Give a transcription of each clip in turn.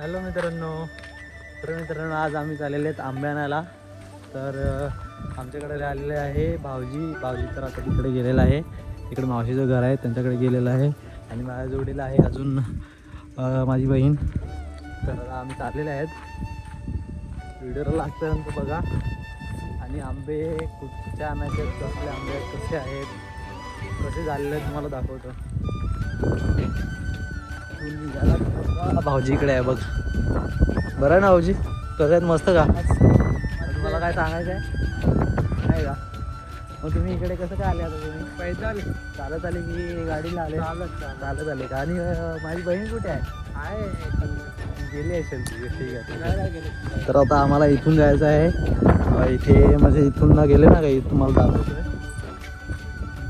Hello मित्रांनो, आज आम्ही चाललेले आहेत आंबे आणायला. तर आमच्याकडे आलेले आहे भाऊजी. तर आता तिकडे गेलेला आहे. तिकडे मावशीचं घर आहे, त्यांच्याकडे गेलेलं आहे. आणि माझ्या जोडीला आहे अजून माझी बहीण. तर आता आम्ही चाललेले आहेत. व्हिडिओला लागल्यानंतर बघा. आणि आंबे कुठचे आणायचे, कसले आंबे आहेत, कसे आहेत, कसे झालेले आहेत तुम्हाला दाखवतो. भाऊजीकडे आहे बघ. बरं आहे ना भाऊजी? कसं आहेत, मस्त का? तुम्हाला काय सांगायचं आहे नाही का? मग तुम्ही इकडे कसं काय आले? आता तुम्ही पैदल आले, चालत आले की गाडीला आले? चालत आले का? आणि माझी बहीण कुठे आहे? गेली असेल तुझी. ठीक आहे. तर आता आम्हाला इथून जायचं आहे. इथे म्हणजे इथून ना गेले ना काही, तुम्हाला दाखवतोय.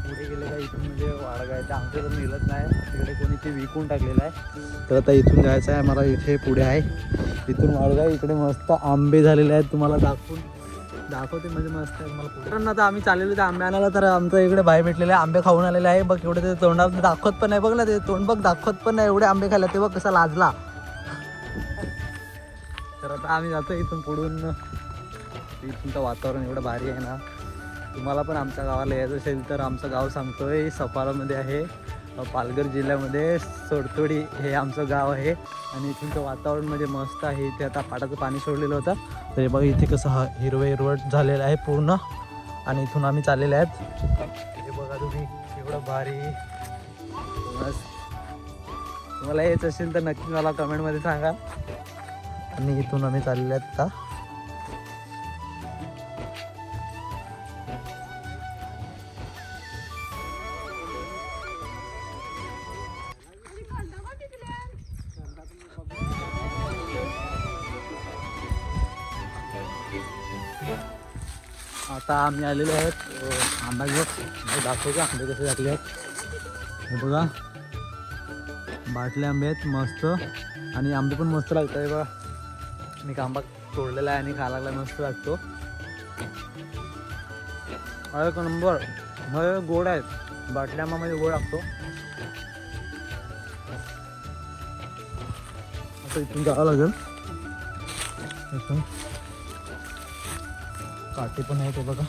पुढे गेले का इथून म्हणजे वाडगा आहे. आमचं तर मिळत नाही तिकडे, कोणी ते विकून टाकलेलं आहे. तर आता इथून जायचं आहे मला. इथे पुढे आहे, इथून वाडगा. इकडे मस्त आंबे झालेले आहेत, तुम्हाला दाखवते म्हणजे मस्त आहे मला पुढे. तर आता आम्ही चाललेलो ते आंबे आणायला. तर आमचं इकडे भाई भेटलेले आहे, आंबे खाऊन आलेले आहे. बघ एवढे ते तोंडात दाखवत पण नाही. बघ ना ते तोंड बघ, दाखवत पण नाही. एवढे आंबे खाल्ले ते बघ, कसा लाजला. तर आता आम्ही जातो इथून पुढून. इथूनचं वातावरण एवढं भारी आहे ना. तुम्हाला पण आमच्या गावाला यायचं असेल तर आमचं गाव सांगतोय, सफारामध्ये आहे, पालघर जिल्ह्यामध्ये. सोडतोडी हे आमचं गाव आहे. आणि इथूनचं वातावरण म्हणजे मस्त आहे. इथे आता पाटाचं पाणी सोडलेलं होतं, तर हे बघा इथे कसं हिरवट झालेलं आहे पूर्ण. आणि इथून आम्ही चाललेले आहेत. हे बघा तुम्ही, एवढं भारी. बस तुम्हाला यायचं असेल तर नक्की मला कमेंटमध्ये सांगा. आणि इथून आम्ही चाललेले आहेत आता. आता आम्ही आलेलो आहेत आंबा घेत. दाखवतो आंबे कसे टाकले आहेत. हे बघा, बाटले आंबे आहेत मस्त. आणि आंबे पण मस्त लागत आहे बघा. मी आंबा तोडलेला आहे आणि खायला लागला, मस्त लागतो. एक नंबर. मग गोड आहेत, बाटल्या आंबामध्ये गोड लागतो. आता इथून जावं लागेल. इथून काटे पण आहेत बघा.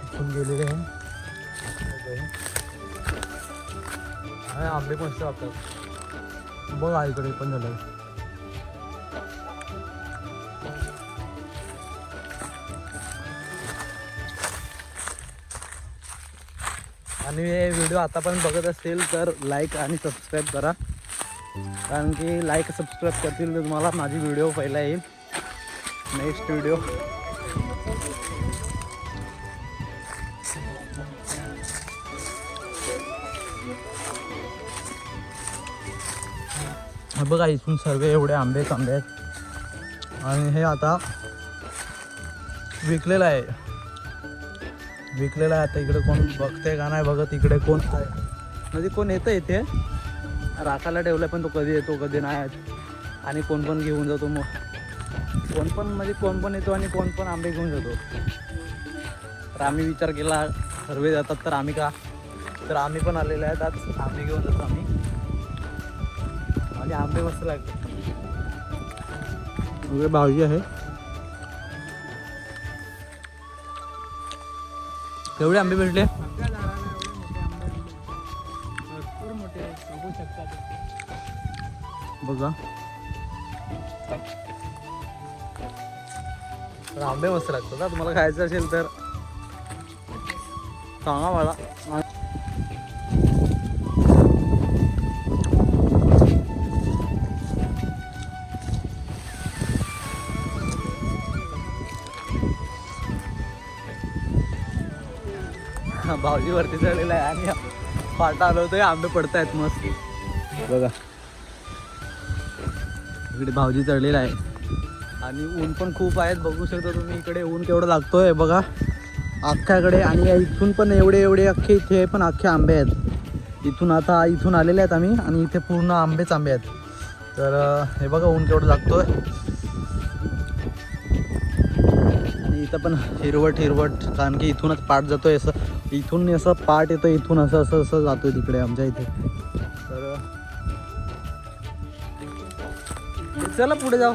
इथून गेलेले आहे. आंबे मस्त लागतात बघा. इकडे पण झालं. आणि हे व्हिडिओ आता पण बघत असतील तर लाईक आणि सबस्क्राईब करा. कारण की लाईक सबस्क्राईब करतील तर तुम्हाला माझी व्हिडिओ पहिला येईल, नेक्स्ट व्हिडिओ. बघा इथून सर्व एवढे आंबे आहेत. आणि हे आता विकलेलं आहे. आता इकडे कोण बघते का नाही बघत. इकडे कोण आहे म्हणजे कोण येतं इथे राखायला ठेवलं, पण तो कधी येतो कधी नाही. आणि कोण पण घेऊन जातो. मग कोण पण येतो आणि कोण पण आंबे घेऊन जातो. तर आम्ही विचार केला सर्व जातात तर आम्ही का, तर आम्ही पण आलेले आहेत आज. आंबे घेऊन जातो आम्ही. आणि आंबे मस्त लागतात. वगैरे भाजी आहे. एवढे आंबे भेटले. भरपूर मोठे बघू शकता बघा. तर आंबे मस्त लागतात ना. तुम्हाला खायचं असेल तर सांगा मला. भाऊजी वरती चढलेला आहे आणि पाटा हलवतोय. आंबे पडतायत मस्त बघा. इकडे भाऊजी चढलेला आहे. आणि ऊन पण खूप आहेत, बघू शकता तुम्ही. इकडे ऊन केवढं लागतोय बघा अख्ख्याकडे. आणि इथून पण एवढे अख्खे, इथे पण अख्खे आंबे आहेत. इथून आलेले आहेत आम्ही. आणि इथे पूर्ण आंबे आहेत. तर हे बघा ऊन केवढं लागतोय. आणि इथं पण हिरवट, कारण की इथूनच पाट जातोय. इथून असं पाट येतो, इथून असं जातोय तिकडे आमच्या इथे. तर चला पुढे जाऊ.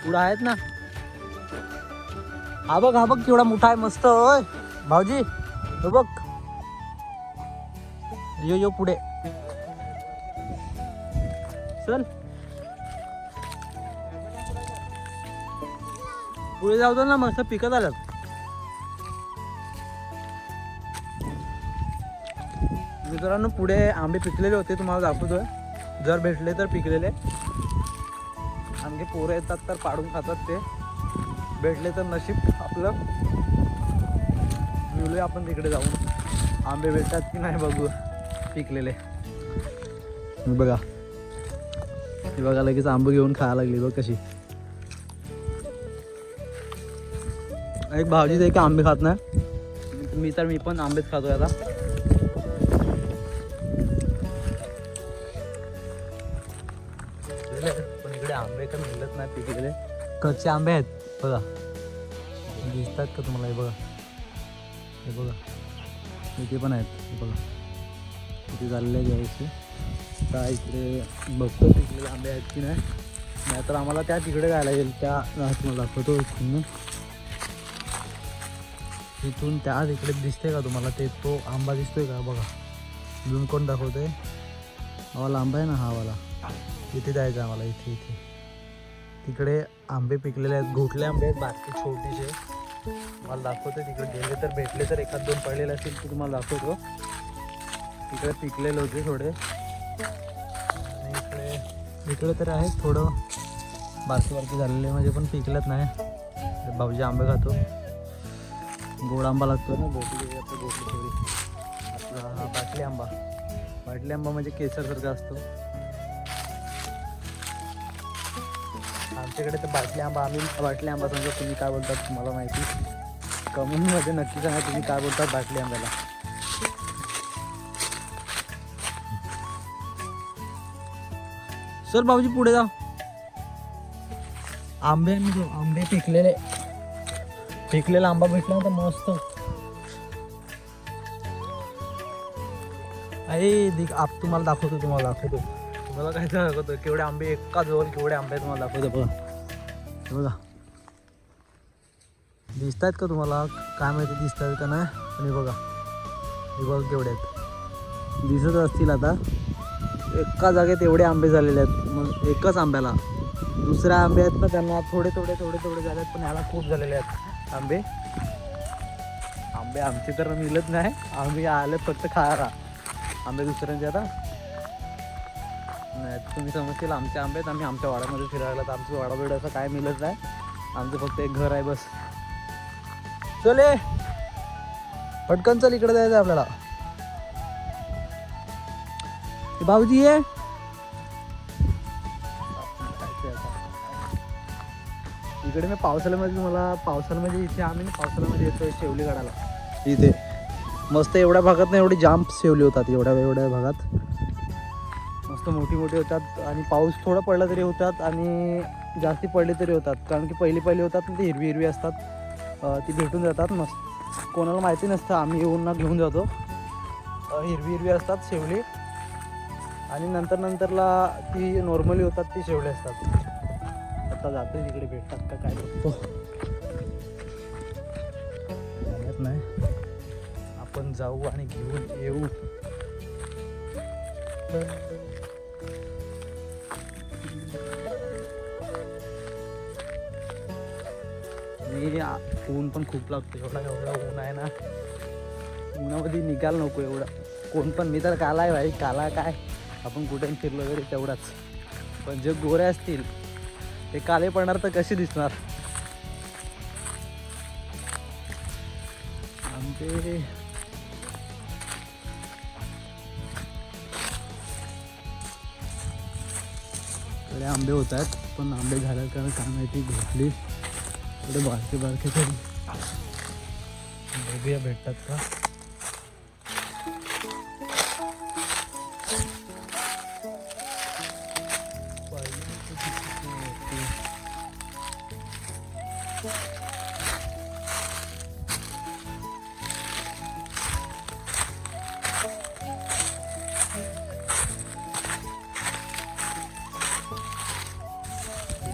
पुढे आहेत ना. हा बघ केवढा मोठा आहे मस्त. होय भाऊजी हो बघ. यो पुढे चल. पुढे जाऊ दे ना, मस्त पिकत आल्यात. मित्रांनो पुढे आंबे पिकलेले होते, तुम्हाला दाखवतोय. जर भेटले तर पिकलेले. आणखी पोरं येतात तर पाडून खातात ते. भेटले तर नशीब आपलं. मिळूया आपण तिकडे जाऊन. आंबे भेटतात की नाही बघू पिकलेले. बघा ही बघा लगेच आंबे घेऊन खायला लागली बघ कशी. एक भाऊजी ते आंबे खात नाही. मी पण आंबेच खातोय आता. पण इकडे आंबे तर मिळत नाही पिकलेले. कच्चे आंबे आहेत बघा. दिसतात का तुम्हाला? हे बघा हे बघा इथे पण आहेत. हे बघा इथे झालेले घ्यायचे. आता इकडे बघतो पिकलेले आंबे आहेत की नाही तर आम्हाला त्या तिकडे जायला येईल. त्या तुम्हाला दाखवतो इथून. तिथून त्या तिकडे दिसते का तुम्हाला? ते तो आंबा दिसतोय का? बघा अजून कोण दाखवतोय? हा वाला आंबा आहे ना, हा वाला. इथे जायचं आम्हाला. इथे तिकडे आंबे पिकलेले आहेत. घोटले आंबे आहेत बारके छोटीचे. मला दाखवतो. तिकडे गेले तर भेटले तर एखाद दोन पडलेले असतील ते तुम्हाला दाखवतो. तिकडे पिकलेले होते थोडे. आणि इकडे तर आहेत थोडं बारके झालेले, म्हणजे पण पिकलत नाही. भाऊजी आंबे खातो. गोड आंबा लागतो ना. गोटली थोडी आपला. हा बाटली आंबा म्हणजे केसरसारखा असतो. आमच्याकडे तर बाटली आंबा. आम्ही बाटली आंबा समजा. तुम्ही काय बोलतात तुम्हाला माहिती. कमेंटमध्ये नक्की सांगा तुम्ही काय बोलतात बाटली आंब्याला. सर भाऊजी पुढे जाऊ. आंबे पिकलेला आंबा भेटला होता मस्त. तुम्हाला दाखवतो. तुम्हाला काय दाखवतो केवढे आंबे एका जवळ. केवढे आंबे तुम्हाला दाखवतो. बघा दिसतात का तुम्हाला? काय माहिती दिसतात का नाही. आणि बघा केवढे आहेत. दिसत असतील आता. एका जागेत एवढे आंबे झालेले आहेत. मग एकच आंब्याला. दुसऱ्या आंबे आहेत ना त्यांना थोडे झाले आहेत. पण ह्याला खूप झालेले आहेत आंबे. आमचे तर मिळत नाही. आम्ही आले फक्त खायला आंबे दुसऱ्यांचे. आता नाही तुम्ही समजतील आमचे आंबे आहेत. आम्ही आमच्या वाड्यामध्ये फिरायला. तर आमचं वाडा असं काय मिळत नाही. आमचं फक्त एक घर आहे बस. चले पटकन चल. इकडे जायचं आपल्याला. भाऊजी ये. इकडे मी पावसाळ्यामध्ये इथे आम्ही पावसाळ्यामध्ये येतोय शेवली काढायला. इथे मस्त एवढ्या भागात नाही एवढी जाम शेवली होतात. एवढ्या भागात मस्त मोठी होतात. आणि पाऊस थोडा पडला तरी होतात आणि जास्ती पडले तरी होतात. कारण की पहिली होतात ते हिरवी असतात. ती भेटून जातात. मस्त कोणाला माहिती नसतं. आम्ही येऊन ना घेऊन जातो. हिरवी असतात शेवली. आणि नंतरला ती नॉर्मली होतात. ती शेवले असतात. आता जातो तिकडे भेटतात का काय बघतो. नाही आपण जाऊ आणि घेऊन येऊ. ऊन पण खूप लागतो. एवढा ऊन आहे ना. उन्हामध्ये निघायला नको एवढं. कोण पण. मी तर काला आहे भाई. काला काय आपण कुठे फिरलो तरी तेवढाच. पण जे गोरे असतील ते काले पडणार तर कसे दिसणार. आंबे आंबे होत आहेत. पण आंबे झाल्या कारण काय माहिती घोटली थोडे बारके तरी बघूया भेटतात का.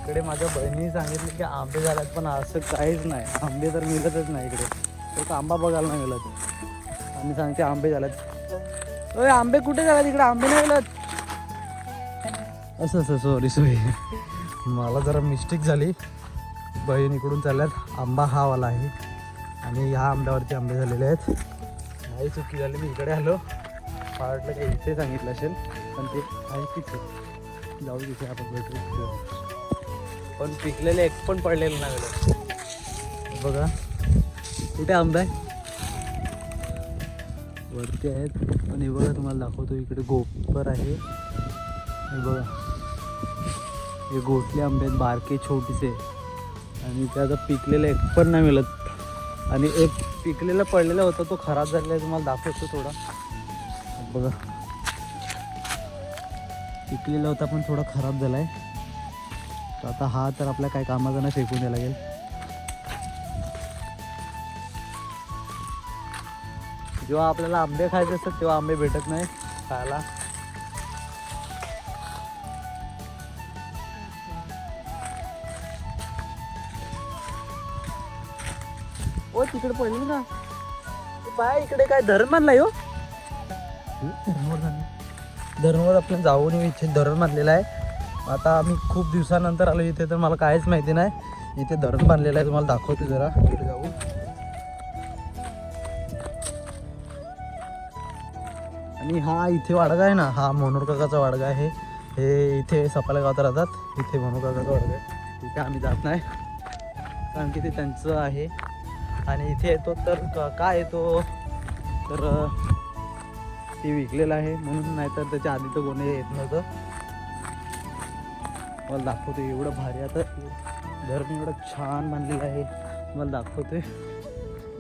इकडे माझ्या बहिणीने सांगितलं की आंबे झाल्यात, पण असं काहीच नाही. आंबे तर मिळतच नाही इकडे. एक आंबा बघायला नाही मिळत आणि सांगते आंबे झाल्यात. ओय आंबे कुठे झाल्यात? इकडे आंबे नाही मिळत. असं सॉरी मला जरा मिस्टेक झाली. बहीण इकडून चालल्यात. आंबा हा वाला आहे आणि ह्या आंब्यावरती आंबे झालेले आहेत. नाही चुकी झाली, मी इकडे आलो. वाटलं काही इथे सांगितलं असेल, पण ते आहे तिथे. जाऊ तिथे आपण भेटू. पण पिकलेले एक पण पडलेलं नाही बघा. कुठे आंबा आहे? वरती आहेत. पण हे बघा तुम्हाला दाखवतो. इकडे गोपर आहे. हे बघा, हे गोटले आंबे आहेत, बारके छोटीसे. आणि ते आता पिकलेलं एक पण नाही मिळत. आणि एक पिकलेला पडलेला होता, तो खराब झालेला आहे. तुम्हाला दाखवतो थोडा. बघा, पिकलेला होता पण थोडा खराब झाला आहे. तर आता हा तर आपल्या काय कामाचा नाही, फेकून द्यायला लागेल. जेव्हा आपल्याला आंबे खायचे असतात तेव्हा आंबे भेटत नाही खायला. ओ तिकडे पडलं ना बाय. इकडे काय धरण बांधलाय हो? धरणवर आपण जाऊन इथे धरण बांधलेलं आहे. आता आम्ही खूप दिवसानंतर आलो इथे, तर मला काहीच माहिती नाही. इथे धरण बांधलेलं आहे, तुम्हाला दाखवतो जरा. इकडे जाऊ. आणि हा इथे वाडगा आहे ना, हा मनोहर काकाचा वाडगा आहे. हे इथे सपाल्या गावात राहतात. इथे मनोहर काकाचा वाडगा आहे. तिथे आम्ही जात नाही कारण की ते त्यांचं आहे. आणि इथे येतो तर काय येतो तर ते विकलेलं आहे म्हणून, नाही तर त्याच्या आधी तर कोणी येत नव्हतं. मला दाखवतोय एवढं भारी. आता धरण एवढं छान बांधलेलं आहे, मला दाखवतोय.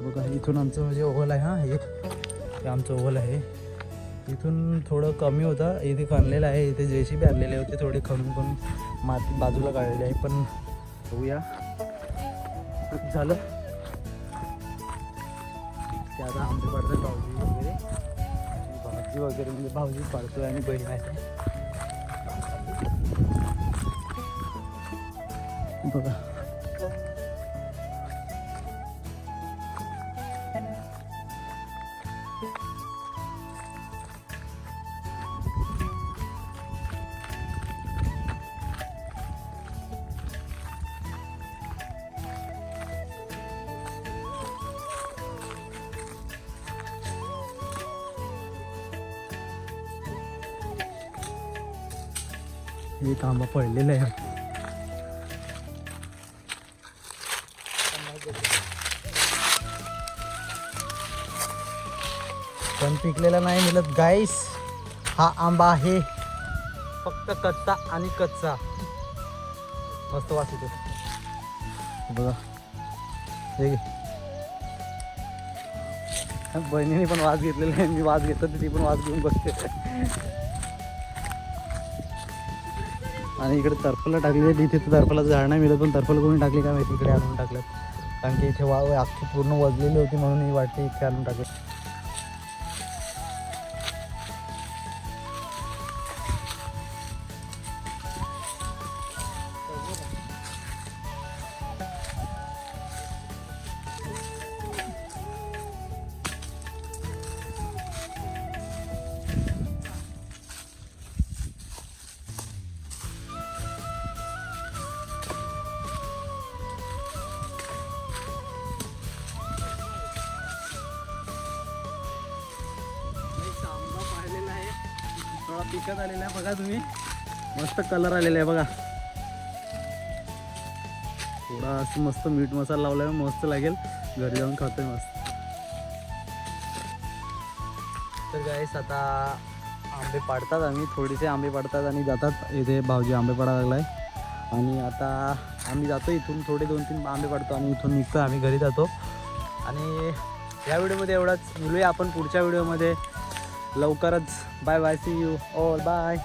बघा, इथून आमचं म्हणजे ओव्हल आहे. हा हे आमचं ओव्हल आहे. इथून थोडं कमी होता, इथे खणलेलं आहे. इथे JCB आणलेले होते, थोडे खणून माती बाजूला काढलेली आहे. पण बघूया झालं ते. आता आंबे पाडतात भाऊजी वगैरे म्हणजे भाऊजी पाडतोय आणि बहीण आहे. बघा, एक आंबा पडलेला आहे. पण पिकलेला नाही मिळत गाईस. हा आंबा आहे फक्त कच्चा आणि कच्चा. मस्त वास येतो बघा. हे बहिणीने पण वास घेतलेला आहे. मी वास घेतो, ती पण वास घेऊन बघते. आणि इकडे तर्फला टाकली आहे. इथे तर तर्फला झाड नाही मिळत, पण तर्फला कोणी टाकली काय माहिती. इकडे आणून टाकल्यात कारण की इथे वाव अख्खी पूर्ण वजलेली होती, म्हणून ही वाटते इथे आणून टाकली. थोडा पिकत आलेला आहे बघा तुम्ही. मस्त कलर आलेला आहे बघा. थोडा असं मस्त मीठ मसाला लावलाय, मस्त लागेल. घरी जाऊन खातोय मस्त. तर गाईस आता आंबे पाडतात आम्ही. थोडेसे आंबे पाडतात आणि जातात. इथे भाऊजी आंबे पाडायला लागलाय. आणि आता आम्ही जातो इथून. थोडे 2-3 आंबे पाडतो आणि इथून निघतो. आम्ही घरी जातो. आणि या व्हिडिओमध्ये एवढाच. बोलूया आपण पुढच्या व्हिडिओमध्ये लवकरच. Bye bye, see you all, bye.